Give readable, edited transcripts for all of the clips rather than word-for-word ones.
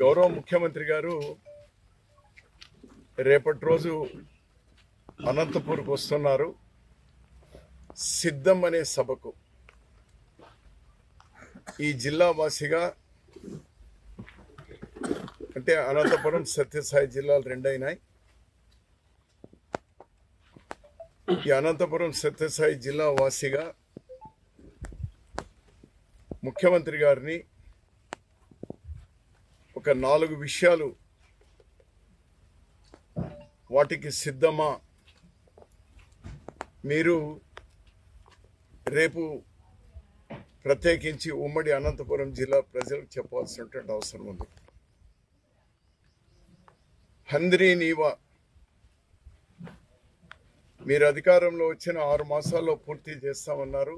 గౌరవ ముఖ్యమంత్రి గారు రేపటి రోజు అనంతపూర్కు వస్తున్నారు. సిద్ధం అనే సభకు ఈ జిల్లా వాసిగా, అంటే అనంతపురం సత్యసాయి జిల్లాలు రెండైనాయి. ఈ అనంతపురం సత్యసాయి జిల్లా వాసిగా ముఖ్యమంత్రి గారిని ఒక 4 విషయాలు, వాటికి సిద్ధమా, మీరు రేపు ప్రత్యేకించి ఉమ్మడి అనంతపురం జిల్లా ప్రజలకు చెప్పాల్సినటువంటి అవసరం ఉంది. హంద్రీ నీవా మీరు అధికారంలో వచ్చిన 6 మాసాల్లో పూర్తి చేస్తామన్నారు.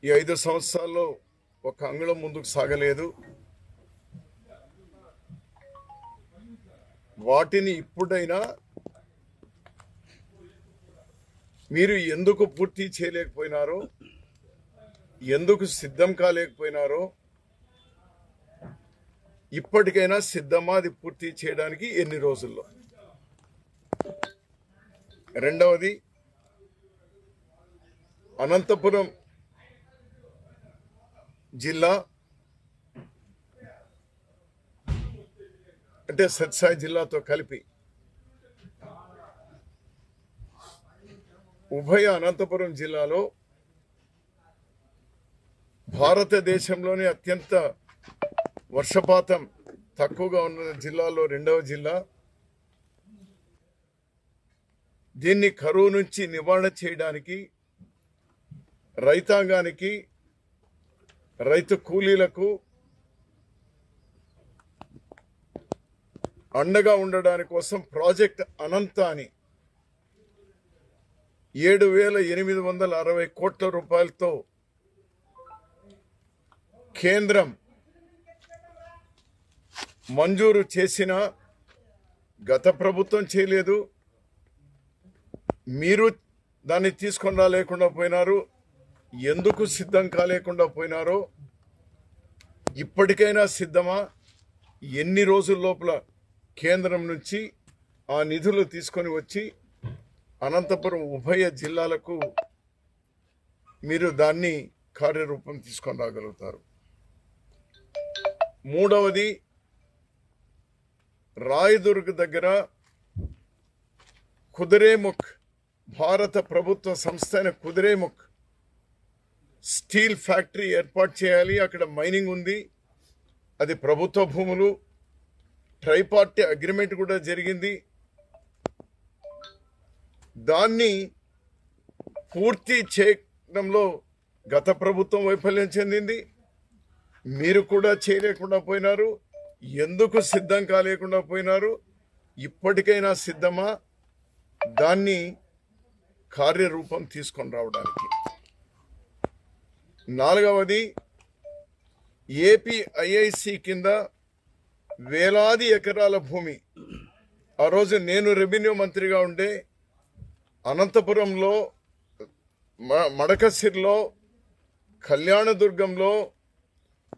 ఈ 5 సంవత్సరాల్లో ఒక అంగుళం ముందుకు సాగలేదు. వాటిని ఇప్పుడైనా మీరు ఎందుకు పూర్తి చేయలేకపోయినారో, ఎందుకు సిద్ధం కాలేకపోయినారో, ఇప్పటికైనా సిద్ధమా అది పూర్తి చేయడానికి ఎన్ని రోజుల్లో. రెండవది, అనంతపురం జిల్లా అంటే సత్యసాయి జిల్లాతో కలిపి ఉభయ అనంతపురం జిల్లాలో భారతదేశంలోనే అత్యంత వర్షపాతం తక్కువగా ఉన్న జిల్లాలో రెండవ జిల్లా. దీన్ని కరువు నుంచి నివారణ చేయడానికి రైతాంగానికి, రైతు కూలీలకు అండగా ఉండడానికి కోసం ప్రాజెక్ట్ అనంత అని 7,860 కోట్ల రూపాయలతో కేంద్రం మంజూరు చేసిన, గత ప్రభుత్వం చేయలేదు, మీరు దాన్ని తీసుకొని రాలేకుండా పోయినారు. ఎందుకు సిద్ధం కాలేకుండా పోయినారో, ఇప్పటికైనా సిద్ధమా, ఎన్ని రోజుల లోపల కేంద్రం నుంచి ఆ నిధులు తీసుకొని వచ్చి అనంతపురం ఉభయ జిల్లాలకు మీరు దాన్ని కార్యరూపం తీసుకొని రాగలుగుతారు. మూడవది, రాయదుర్గ్ దగ్గర కుదిరేముఖ్, భారత ప్రభుత్వ సంస్థ అయిన కుదిరేముఖ్ స్టీల్ ఫ్యాక్టరీ ఏర్పాటు చేయాలి. అక్కడ మైనింగ్ ఉంది, అది ప్రభుత్వ భూములు, ట్రైపార్టీ అగ్రిమెంట్ కూడా జరిగింది. దాన్ని పూర్తి చేయడంలో గత ప్రభుత్వం వైఫల్యం చెందింది, మీరు కూడా చేయలేకుండా పోయినారు. ఎందుకు సిద్ధం కాలేకుండా పోయినారు, ఇప్పటికైనా సిద్ధమా దాన్ని కార్యరూపం తీసుకొని రావడానికి. నాలుగవది, ఏపీ ఐఐసి కింద వేలాది ఎకరాల భూమి, ఆ రోజు నేను రెవెన్యూ మంత్రిగా ఉండే అనంతపురంలో, మడకసిర్లో, కళ్యాణదుర్గంలో,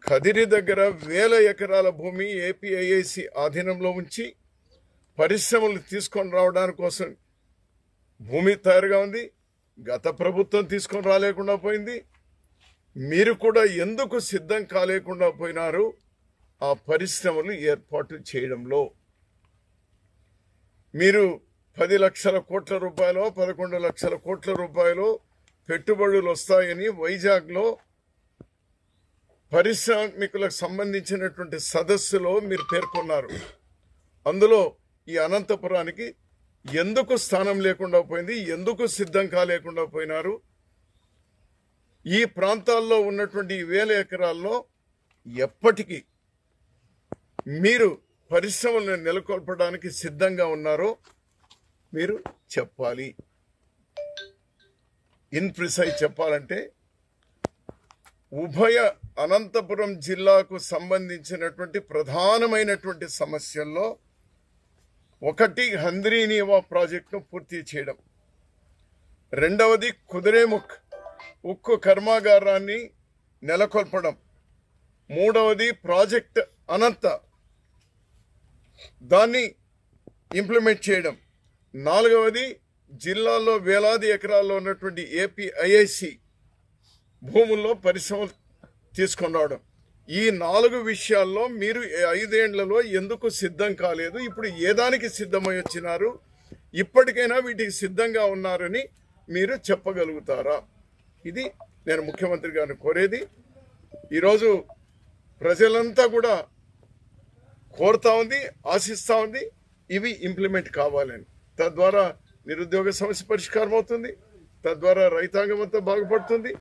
కదిరి దగ్గర 1000 ఎకరాల భూమి ఏపీ ఐఐసి ఆధీనంలో ఉంచి పరిశ్రమలు తీసుకొని రావడానికి కోసం భూమి తయారుగా ఉంది. గత ప్రభుత్వం తీసుకొని రాలేకుండా పోయింది. మీరు కూడా ఎందుకు సిద్ధం కాలేకుండా పోయినారు ఆ పరిశ్రమలు ఏర్పాటు చేయడంలో. మీరు 10 లక్షల కోట్ల రూపాయలు, 11 లక్షల కోట్ల రూపాయలు పెట్టుబడులు వస్తాయని వైజాగ్లో పారిశ్రామికులకు సంబంధించినటువంటి సదస్సులో మీరు పేర్కొన్నారు. అందులో ఈ అనంతపురానికి ఎందుకు స్థానం లేకుండా పోయింది, ఎందుకు సిద్ధం కాలేకుండా పోయినారు, ఈ ప్రాంతాల్లో ఉన్నటువంటి 1000 ఎకరాల్లో ఎప్పటికీ మీరు పరిశ్రమలను నెలకొల్పడానికి సిద్ధంగా ఉన్నారో మీరు చెప్పాలి. ఇన్ ప్రిసైజ్ చెప్పాలంటే, ఉభయ అనంతపురం జిల్లాకు సంబంధించినటువంటి ప్రధానమైనటువంటి సమస్యల్లో ఒకటి హంద్రీ నీవా ప్రాజెక్టును పూర్తి చేయడం, రెండవది కుదిరేముఖ్ ఉక్కు కర్మాగారాన్ని నెలకొల్పడం, మూడవది ప్రాజెక్ట్ అనంత, దాన్ని ఇంప్లిమెంట్ చేయడం. నాలుగవది జిల్లాల్లో వేలాది ఎకరాల్లో ఉన్నటువంటి ఏపీఐఐసి భూముల్లో పరిశ్రమలు తీసుకొని రావడం. ఈ 4 విషయాల్లో మీరు 5 ఏళ్లలో ఎందుకు సిద్ధం కాలేదు? ఇప్పుడు ఏ దానికి సిద్ధమై వచ్చినారు? ఇప్పటికైనా వీటికి సిద్ధంగా ఉన్నారని మీరు చెప్పగలుగుతారా? ఇది నేను ముఖ్యమంత్రి గారిని కోరేది. ఈరోజు ప్రజలంతా కూడా కోరుతా ఉంది, ఆశిస్తూ ఉంది ఇవి ఇంప్లిమెంట్ కావాలని. తద్వారా నిరుద్యోగ సమస్య పరిష్కారం అవుతుంది, తద్వారా రైతాంగం అంతా బాగుపడుతుంది,